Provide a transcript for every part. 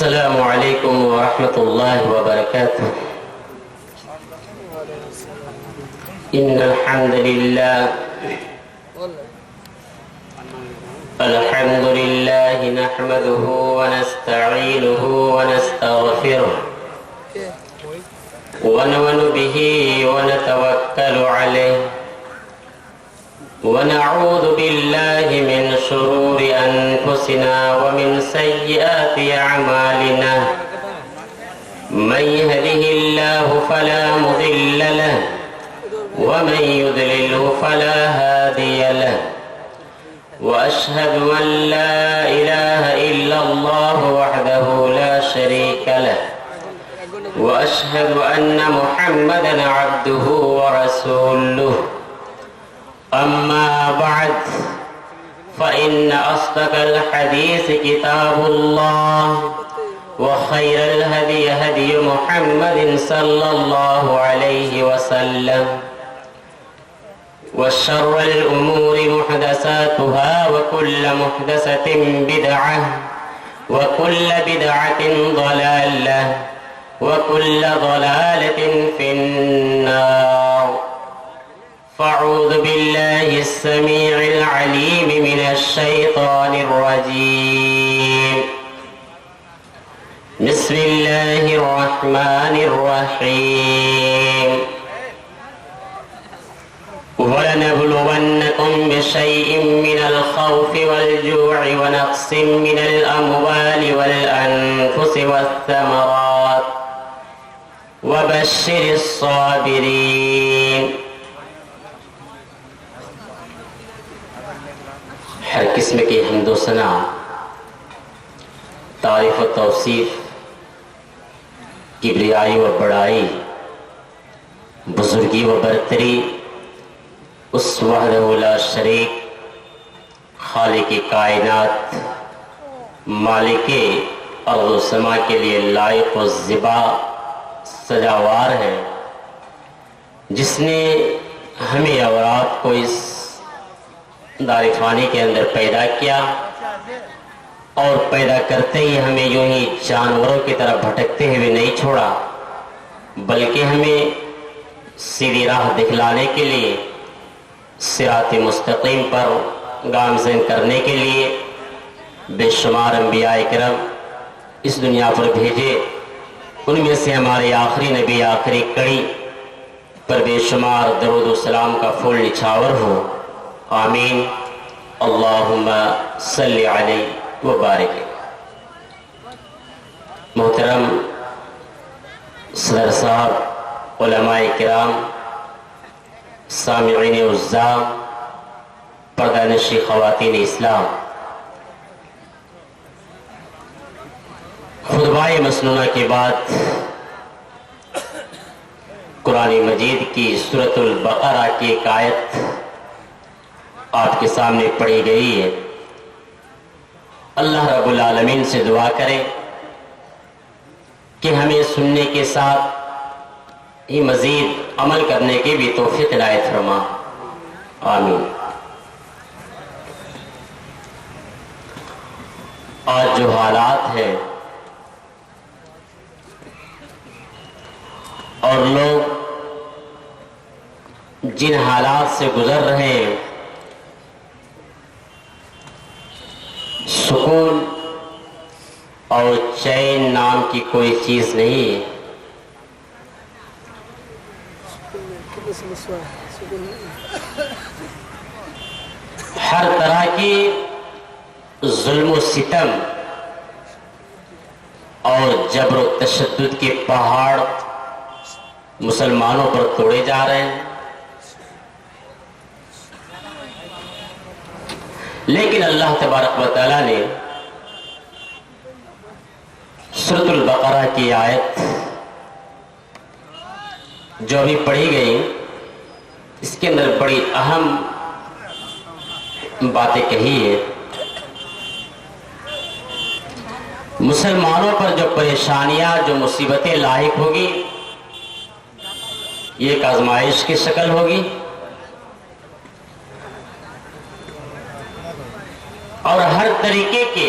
السلام علیکم ورحمۃ اللہ وبرکاتہ. ان الحمد للہ نحمده ونستعینه ونستغفره ونؤمن به ونتوکل علیہ ونعوذ بالله من شرور أنفسنا ومن سيئات أعمالنا من يهده الله فلا مضل له ومن يضلله فلا هادي له وأشهد أن لا إله إلا الله وحده لا شريك له وأشهد أن محمدا عبده ورسوله. أما بعد فإن أصدق الحديث كتاب الله وخير الهدي هدي محمد صلى الله عليه وسلم وشر الأمور محدثاتها وكل محدثة بدعة وكل بدعة ضلالة وكل ضلالة في النار. فاعوذ بالله السميع العليم من الشيطان الرجيم. بسم الله الرحمن الرحيم. وَلَنَبْلُوَنَّكُمْ بِشَيْءٍ مِّنَ الْخَوْفِ وَالْجُوعِ وَنَقْصٍ مِّنَ الْأَمْوَالِ وَالْأَنفُسِ وَالثَّمَرَاتِ وَبَشِّرِ الصَّابِرِينَ. ہر قسم کی حمد و ثنا، تعریف و توصیف، کبریائی و بڑائی، بزرگی و برتری اس وحدہ لا شریک خالق کائنات مالک ارض و سما کے لیے لائق و زیبا سجاوار ہے، جس نے ہمیں اورات کو اس دار فانی کے اندر پیدا کیا اور پیدا کرتے ہی ہمیں یوں ہی جانوروں کی طرح بھٹکتے ہوئے نہیں چھوڑا، بلکہ ہمیں سیدھی راہ دکھلانے کے لیے، صراط مستقیم پر گامزن کرنے کے لیے بے شمار انبیاء کرام اس دنیا پر بھیجے. ان میں سے ہمارے آخری نبی آخری کڑی پر بے شمار درود و سلام کا پھول نچھاور ہو. آمین. اللہم صلی علیہ وبارک. محترم صدر صاحب، علماء کرام، سامعین عزام، پردہ نشی خواتین اسلام، خطبہ مسنونہ کے بعد قرآن مجید کی سورۃ البقرہ کی ایک آیت آپ کے سامنے پڑھی گئی ہے. اللہ رب العالمین سے دعا کریں کہ ہمیں سننے کے ساتھ ہی مزید عمل کرنے کی بھی توفیق عنایت فرما. آمین. آج جو حالات ہیں اور لوگ جن حالات سے گزر رہے ہیں، سکون اور چین نام کی کوئی چیز نہیں ہے. ہر طرح کی ظلم و ستم اور جبر و تشدد کے پہاڑ مسلمانوں پر توڑے جا رہے ہیں، لیکن اللہ تبارک و تعالیٰ نے سورۃ البقرہ کی آیت جو ابھی پڑھی گئی، اس کے اندر بڑی اہم باتیں کہی ہے. مسلمانوں پر جو پریشانیاں، جو مصیبتیں لاحق ہوگی، یہ ایک آزمائش کی شکل ہوگی، اور ہر طریقے کے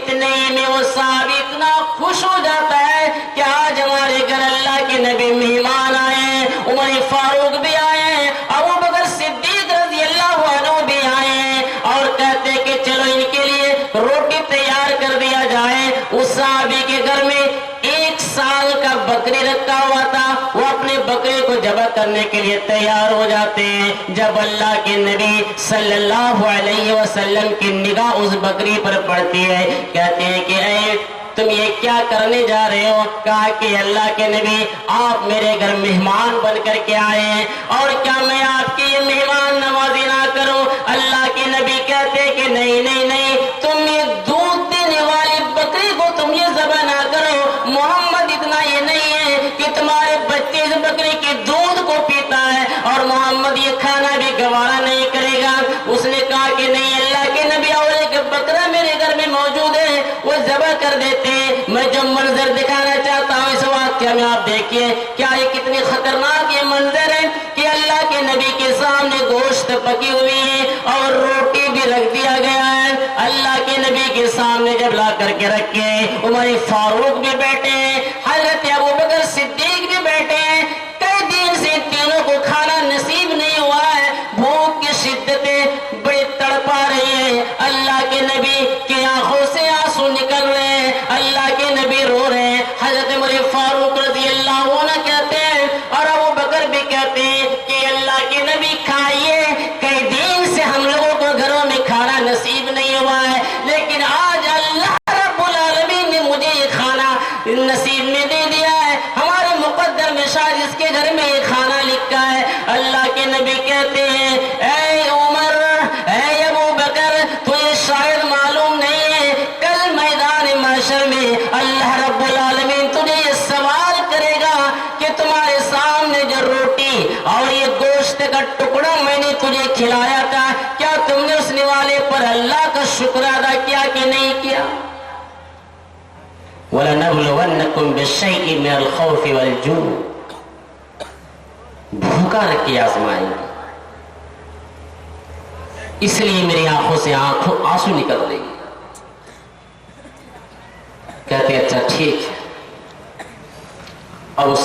اتنے میں وہ صحابی اتنا خوش ہو جاتا ہے کہ آج ہمارے گھر اللہ کے نبی مہمان آئے ہیں، عمر فاروق بھی آئے ہیں، ابو بکر صدیق رضی اللہ عنہ بھی آئے ہیں، اور کہتے کہ چلو ان کے لیے روٹی تیار کر دیا جائے۔ اس صحابی کے گھر میں 1 سال کا بکری رکھا ہوا تھا، وہ اپنے بکرے کو ذبح کرنے کے لیے تیار ہو جاتے ہیں۔ جب اللہ کے نبی صلی اللہ علیہ وسلم کی نگاہ اس بکری پر پڑتی ہے، کہتے ہیں کہ اے تم یہ کیا کرنے جا رہے ہو؟ کہا کہ اللہ کے نبی آپ میرے گھر مہمان بن کر کے آئے ہیں، اور کیا میں آپ کی یہ مہمان نوازی نہ کروں؟ اللہ کے نبی کہتے کہ نہیں نہیں نہیں، تم یہ دودھ دینے والی بکری کو تم یہ ذبح نہ کرو، محمد اتنا یہ نہیں ہے کہ تمہارے بچے اس بکری کے دودھ کو پیتا ہے، اور محمد یہ کھانا بھی گوارا نہیں کرے گا۔ اس نے کہا کہ نہیں اللہ کے نبی، اور ایک بکرا میرے گھر میں موجود ہے، وہ ذبح کر دیتے ہیں۔ میں جو منظر دکھانا چاہتا ہوں اس واقعہ میں آپ دیکھیے، کیا یہ کتنی خطرناک یہ منظر ہے کہ اللہ کے نبی کے سامنے گوشت پکی ہوئی ہے اور روٹی بھی رکھ دیا گیا ہے۔ اللہ کے نبی کے سامنے جب لا کر کے رکھے، عمر فاروق بھی بیٹھے ہیں، حضرت ابو بکر صدیق بھی بیٹھے ہیں۔ کئی دن سے تینوں کو کھانا نصیب نہیں ہوا ہے، بھوک کی شدتیں بڑی تڑپا رہی ہے۔ اللہ کے نبی کی آنکھوں سے آنسو نکل رہے ہیں، اللہ کے نبی رو رہے ہیں۔ حضرت عمر فاروق رضی اللہ عنہ کہتے ہیں اور ابو بکر بھی کہتے ہیں کہ اللہ کے نبی کھائیے، کئی دن سے ہم لوگوں کو گھروں میں کھانا نصیب نہیں ہوا ہے، لیکن آج اللہ رب العالمین نے مجھے یہ کھانا نصیب میں دے دیا ہے، ہمارے مقدر میں شاید اس کے گھر میں یہ کھانا لکھا ہے۔ اللہ کے نبی کہتے ہیں اے عمر، اے ابو بکر، تجھے شاید معلوم نہیں ہے کل میدان محشر میں اللہ رب العالمین تجھے یہ سوال کرے گا کہ تمہارے سامنے جو روٹی اور یہ گوشت کا ٹکڑا میں نے تجھے کھلایا تھا، کیا تم نے اس نوالے پر اللہ کا شکر ادا کیا کہ نہیں کیا؟ وَلَنَبْلُوَنَّكُمْ بِالشَّيْءِ مِنَ الْخَوْفِ وَالْجُوعِ، بھوکا رکھ کے آزمائیں گے، اس لیے میری آنکھوں سے آنسو نکل رہی ہے۔ کہتے اچھا ٹھیک ہے، اور اس